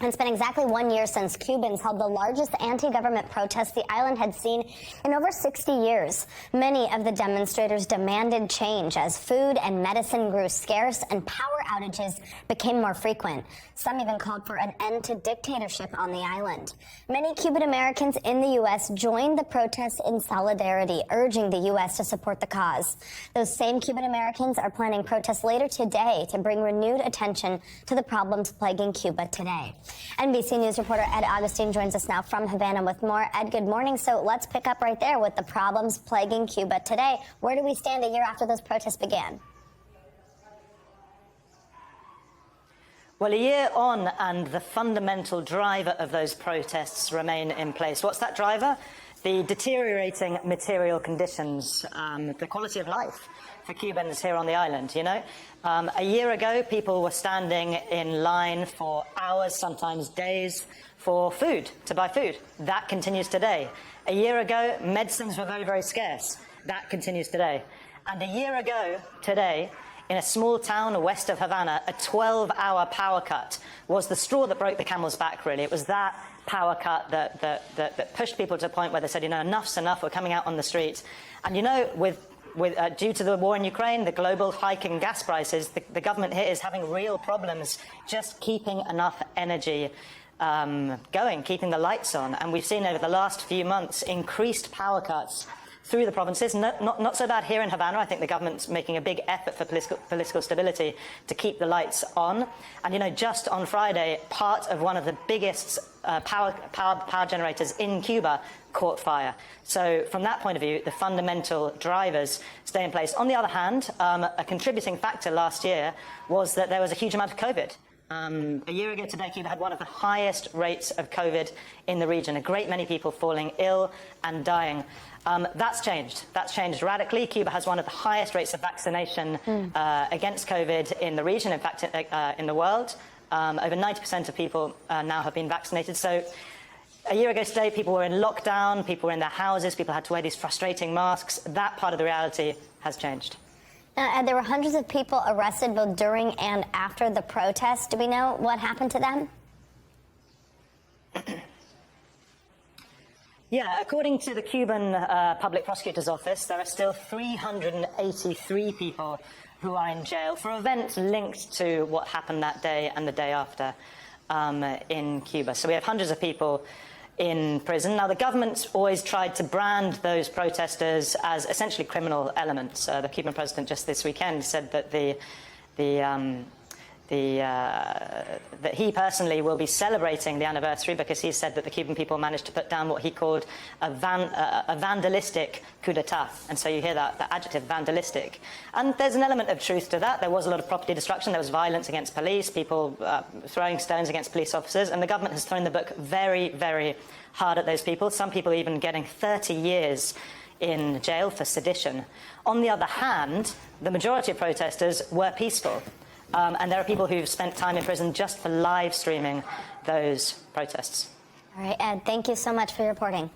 It's been exactly 1 year since Cubans held the largest anti-government protest the island had seen in over 60 years. Many of the demonstrators demanded change as food and medicine grew scarce and power outages became more frequent. Some even called for an end to dictatorship on the island. Many Cuban Americans in the U.S. joined the protests in solidarity, urging the U.S. to support the cause. Those same Cuban Americans are planning protests later today to bring renewed attention to the problems plaguing Cuba today. NBC News reporter Ed Augustine joins us now from Havana with more. Ed, good morning. So let's pick up right there with the problems plaguing Cuba today. Where do we stand a year after those protests began? Well, a year on, and the fundamental driver of those protests remain in place. What's that driver? The deteriorating material conditions, the quality of life for Cubans here on the island, you know. A year ago, people were standing in line for hours, sometimes days, for food, to buy food. That continues today. A year ago, medicines were very, very scarce. That continues today. And a year ago today, in a small town west of Havana, a 12-hour power cut was the straw that broke the camel's back, really. It was that power cut that pushed people to a point where they said, you know, enough's enough, we're coming out on the street. And, you know, due to the war in Ukraine, the global hike in gas prices, the government here is having real problems just keeping enough energy going, keeping the lights on. And we've seen over the last few months increased power cuts through the provinces. Not so bad here in Havana. I think the government's making a big effort for political stability to keep the lights on. And, you know, just on Friday, part of one of the biggest power generators in Cuba caught fire. So from that point of view, the fundamental drivers stay in place. On the other hand, a contributing factor last year was that there was a huge amount of COVID. A year ago today, Cuba had one of the highest rates of COVID in the region, a great many people falling ill and dying. That's changed. That's changed radically. Cuba has one of the highest rates of vaccination against COVID in the region, in fact, in the world. Over 90% of people now have been vaccinated. So a year ago today, people were in lockdown, people were in their houses, people had to wear these frustrating masks. That part of the reality has changed. And there were hundreds of people arrested both during and after the protests. Do we know what happened to them? Yeah, according to the Cuban Public Prosecutor's Office, there are still 383 people who are in jail for events linked to what happened that day and the day after in Cuba. So we have hundreds of people in prison. Now, the government's always tried to brand those protesters as essentially criminal elements. The Cuban president just this weekend said that that he personally will be celebrating the anniversary because he said that the Cuban people managed to put down what he called a vandalistic coup d'etat. And so you hear that adjective, vandalistic. And there's an element of truth to that. There was a lot of property destruction. There was violence against police, people throwing stones against police officers. And the government has thrown the book very, very hard at those people, some people even getting 30 years in jail for sedition. On the other hand, the majority of protesters were peaceful. And there are people who've spent time in prison just for live streaming those protests. All right, Ed, thank you so much for your reporting.